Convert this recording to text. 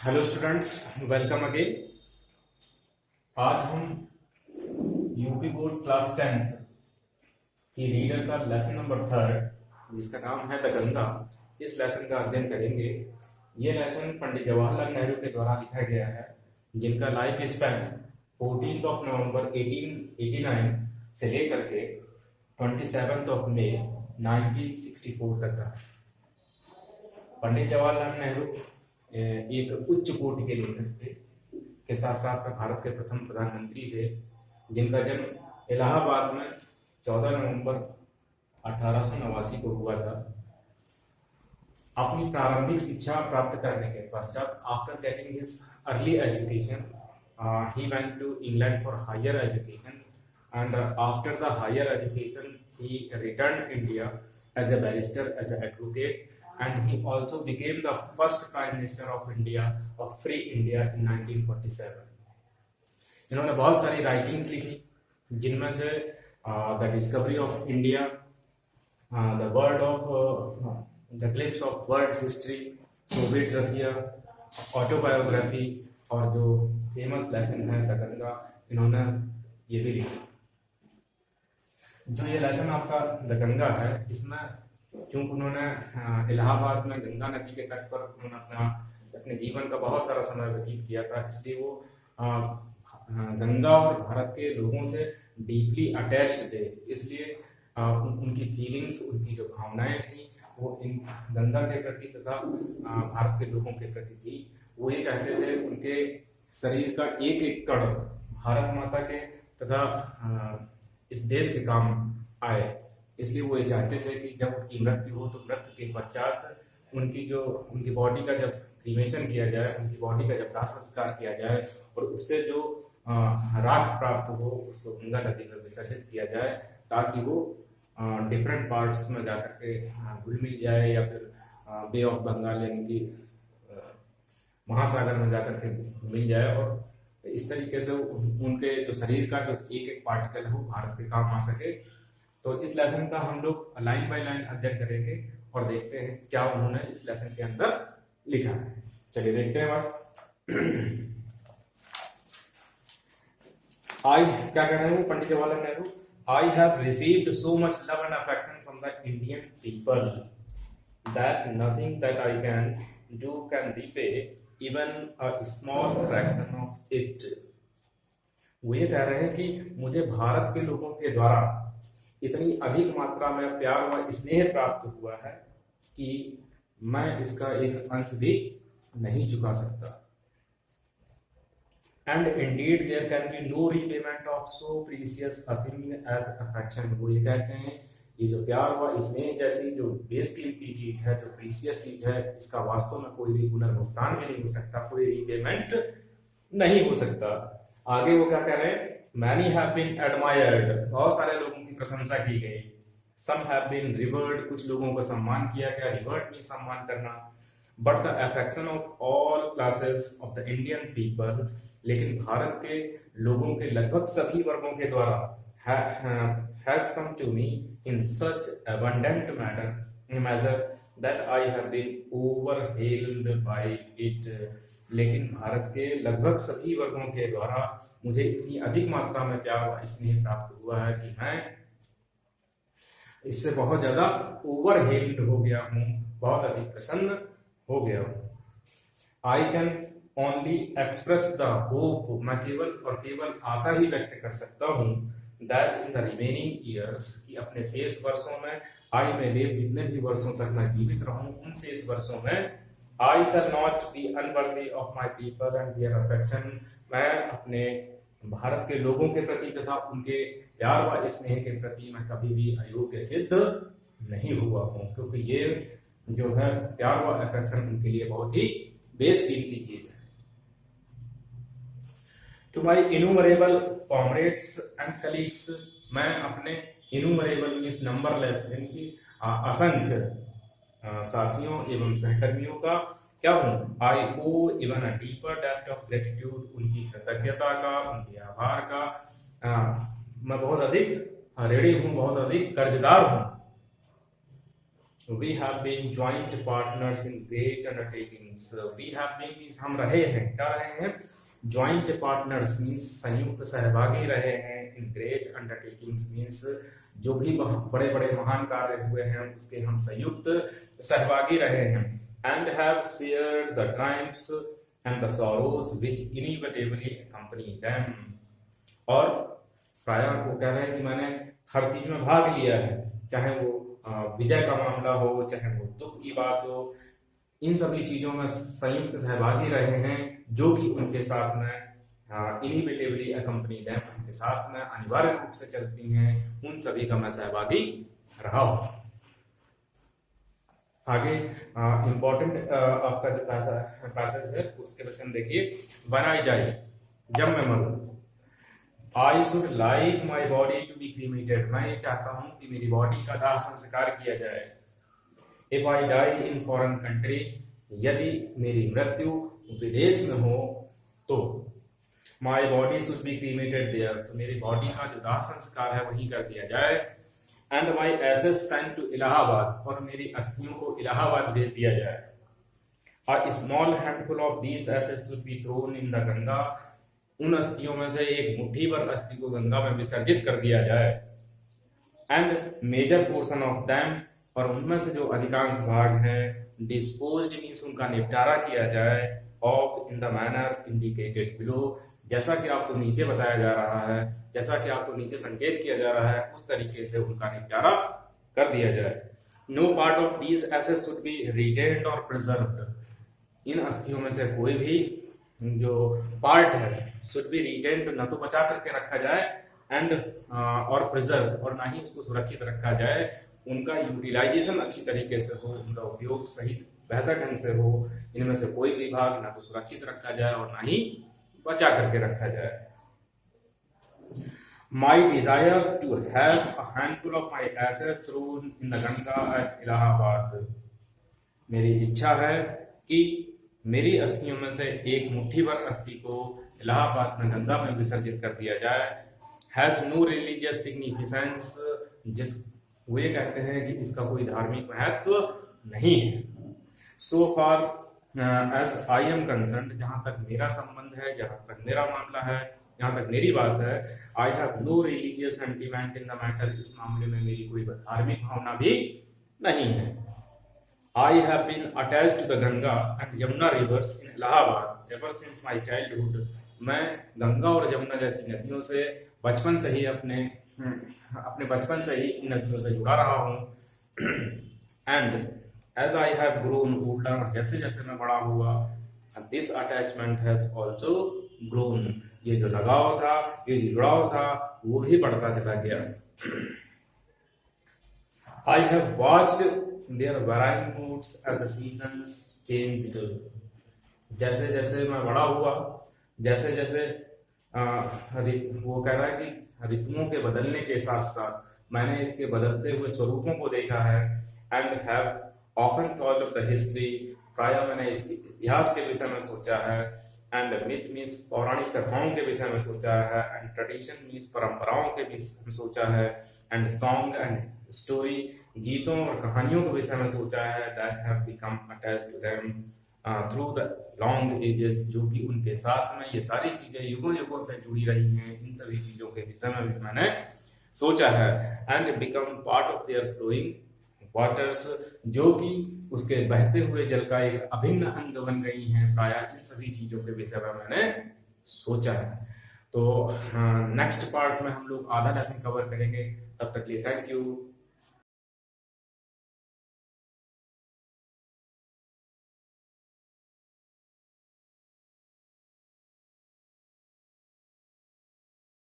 Hello students, welcome again. आज हम UP board class 10th की रीडर का लेसन नंबर 3 जिसका नाम है द गंगा, इस लेसन का अध्ययन करेंगे। ये लेसन पंडित जवाहरलाल नेहरू के द्वारा लिखा गया है, जिनका लाइफ स्पैन 14 नवंबर 1889 से लेकर के 27 मई 1964 तक रहा। पंडित जवाहरलाल नेहरू एक उच्च कोटि के लेखक थे, के साथ साथ में भारत के प्रथम प्रधानमंत्री थे, जिनका जन्म इलाहाबाद में 14 नवंबर 1889 को हुआ था। अपनी प्रारंभिक शिक्षा प्राप्त करने के पश्चात, after getting his early education, he went to England for higher education, and after the higher education he returned India as a barrister, as an advocate, and he also became the first prime minister of India, of free India in 1947. इन्होंने बहुत सारी writings लिखी, जिनमें से the discovery of India, the word of the glimpse of worlds history, Soviet Russia, autobiography और जो famous lesson है the Ganga, इन्होंने ये भी लिखा। जो ये लेसन आपका द गंगा है, इसमें क्योंकि उन्होंने इलाहाबाद में गंगा नदी के तट पर उन्होंने अपने जीवन का बहुत सारा समय व्यतीत किया था, इसलिए वो गंगा और भारत के लोगों से डीपली अटैच्ड थे। इसलिए उनकी फीलिंग्स, उनकी जो भावनाएं थी, वो इन गंगा के प्रति तथा भारत के लोगों के प्रति थी। वो ये चाहते थे उनके शरीर का एक एक कण भारत माता के तथा इस देश के काम आए। इसलिए वो ये चाहते थे कि जब उनकी मृत्यु हो तो मृत्यु के पश्चात उनकी बॉडी का जब क्रीमेशन किया जाए, उनकी बॉडी का जब दाह संस्कार किया जाए और उससे जो राख प्राप्त हो उसको गंगा नदी में विसर्जित किया जाए, ताकि वो डिफरेंट पार्ट्स में जाकर के घुल मिल जाए, या फिर बे ऑफ बंगाल यानी कि महासागर में जाकर के मिल जाए, और इस तरीके से उनके जो शरीर का जो एक एक पार्टिकल है वो भारत के काम आ सके। तो इस लेसन का हम लोग लाइन बाय लाइन अध्ययन करेंगे और देखते हैं क्या उन्होंने इस लेसन के अंदर लिखा है। चलिए देखते हैं बात। आई क्या कह रहे हैं Pandit Jawaharlal Nehru? I have received so much love and affection from the Indian people that nothing that I can do can repay even a small fraction of it. वो ये कह रहे हैं कि मुझे भारत के लोगों के द्वारा इतनी अधिक मात्रा में प्यार व स्नेह प्राप्त हुआ है कि मैं इसका एक अंश भी नहीं चुका सकता। And indeed there can be no repayment of so precious a thing as affection. वो ये कहते हैं ये जो प्यार व स्नेह जैसी जो बेशकीमती चीज है, जो प्रीसियस चीज है, इसका वास्तव में कोई भी पुनर्भुगतान भी नहीं हो सकता, कोई रीपेमेंट नहीं हो सकता। आगे वो क्या कह रहे हैं? Many have been admired, बहुत सारे लोगों की प्रशंसा की गई। Some have been revered, कुछ लोगों को सम्मान किया गया। रिवर्ट नहीं सम्मान करना। But the affection of all classes of the Indian people, लेकिन भारत के लोगों के लगभग सभी वर्गों के द्वारा has come to me in such abundant measure that I have been overwhelmed by it। लेकिन भारत के लगभग सभी वर्गों के द्वारा मुझे इतनी अधिक मात्रा में प्यार व स्नेह प्राप्त हुआ है कि मैं इससे बहुत ज्यादा ओवरहेल्ड हो गया हूँ, बहुत अधिक प्रसन्न हो गया हूँ। I can only express the hope, मैं केवल और केवल आशा ही व्यक्त कर सकता हूँ, that in the remaining years, कि अपने शेष वर्षों में, आई में लिव, जितने भी वर्षों तक मैं जीवित रहूं, उन शेष वर्षों में I shall not be unworthy of my people and their affection। मैं अपने भारत के लोगों के प्रति तथा उनके प्यार व स्नेह के प्रति मैं कभी भी अयोग्य सिद्ध नहीं हुआ हूँ, क्योंकि ये जो है प्यार व अफेक्शन उनके लिए बहुत ही बेशकीमती चीज है। To my innumerable comrades and colleagues, मैं अपने इनूमरेबल मीन्स नंबरलेस यानी कि असंख्य साथियों एवं सहकर्मियों का क्या हूँ? I owe even a deeper depth of gratitude, उनकी कृतज्ञता का, उनके आभार का मैं बहुत अधिक ऋणी हूँ, बहुत अधिक कर्जदार हूँ। We have been joint partners in great undertakings. We have been means हम रहे हैं, क्या रहे हैं? ज्वाइंट पार्टनर्स मीन्स संयुक्त सहभागी रहे हैं। इन ग्रेट अंडरटेकिंग्स मीन्स जो भी बड़े बड़े महान कार्य हुए हैं उसके हम संयुक्त सहभागी रहे हैं। And have shared the triumphs and the sorrows which inevitably accompany them. और प्राय को कह रहे हैं कि मैंने हर चीज में भाग लिया है, चाहे वो विजय का मामला हो, चाहे वो दुख की बात हो, इन सभी चीजों में संयुक्त सहभागी रहे हैं जो कि उनके साथ में इनएविटेबली अकम्पनी देम, उनके साथ में अनिवार्य रूप से चलती हैं, उन सभी का मैं सहभागी रहा हूं। आगे इंपॉर्टेंट आपका जो पैसेज है उसके वचन देखिए। व्हेन आई डाई, जब मैं मरूं, I should like my body to be cremated, मैं ये चाहता हूं कि मेरी बॉडी का दाह संस्कार किया जाए। If I die in foreign country, यदि मेरी मृत्यु विदेश में हो तो my body should be cremated there, तो मेरी बॉडी का जो दाह संस्कार है वही कर दिया जाए। And my ashes sent to Allahabad, और मेरी अस्थियों को इलाहाबाद भेज दिया जाए। A small handful of these ashes should be thrown in the Ganga, उन अस्थियों में से एक मुट्ठी भर अस्थि को गंगा में विसर्जित कर दिया जाए। And major portion of them, और उनमें से जो अधिकांश भाग हैं, डिस्पोज्ड मीन्स उनका निपटारा किया जाए, of in the manner indicated below, जैसा कि आपको नीचे बताया जा रहा है, जैसा कि आपको नीचे संकेत किया जा रहा है, उस तरीके से उनका निपटारा कर दिया जाए। No part of these assets should be retained और प्रिजर्व्ड, इन अस्थियों में से कोई भी जो पार्ट है शुड बी रिटेन्ड, न तो बचा करके रखा जाए, एंड और प्रिजर्व, और ना ही उसको सुरक्षित रखा जाए, उनका यूटिलाइजेशन अच्छी तरीके से हो, उनका उपयोग सही बेहतर ढंग से हो। इनमें से कोई भी भाग ना तो सुरक्षित रखा जाए और ना ही बचा करके रखा जाए। My desire to have a handful of my ashes thrown in the Ganga at Allahabad, मेरी इच्छा है कि मेरी अस्थियों में से एक मुट्ठी भर अस्थि को इलाहाबाद में गंगा में विसर्जित कर दिया जाए। हैज नो रिलीजियस सिग्निफिकेंस, जिस वो ये कहते हैं कि इसका कोई धार्मिक महत्व नहीं है। So far as I am concerned, जहां तक मेरा संबंध है, जहां तक मेरा मामला है, जहां तक मेरी बात है, I have no religious sentiment in the matter, इस मामले में मेरी कोई धार्मिक भावना भी नहीं है। I have been attached to the Ganga and Yamuna rivers in Allahabad ever since my childhood. मैं गंगा और जमुना जैसी नदियों से बचपन से ही अपने बचपन से ही इन नदियों से जुड़ा रहा हूँ। And as I have grown older, और जैसे जैसे मैं बड़ा हुआ, this attachment has also grown. ये जो लगाव था, ये जो जुड़ाव था, वो भी बढ़ता चला गया। I have watched their varying moods as the seasons changed. जैसे जैसे मैं बड़ा हुआ, जैसे जैसे वो कह रहा है कि ऋतुओं के बदलने के साथ साथ मैंने इसके बदलते हुए स्वरूपों को देखा है। And have often thought of the history, प्रायः मैंने इसके इतिहास के विषय में सोचा है। एंड मिथ मीन्स पौराणिक कथाओं के विषय में सोचा है। एंड ट्रेडिशन मीन्स परंपराओं के विषय में सोचा है। एंड सॉन्ग एंड स्टोरी, गीतों और कहानियों के विषय में सोचा है। That have become attached to them through the long ages, जो कि उनके साथ में ये सारी चीजें युगों युगों से जुड़ी रही हैं, इन सभी चीजों के विषय में भी मैंने सोचा है। And become part of their flowing waters, जो कि उसके बहते हुए जल का एक अभिन्न अंग बन गई हैं। प्रायः इन सभी चीजों के विषय में मैंने सोचा है। तो नेक्स्ट पार्ट में हम लोग आधा लेसन कवर करेंगे। तब तक लिए थैंक यू।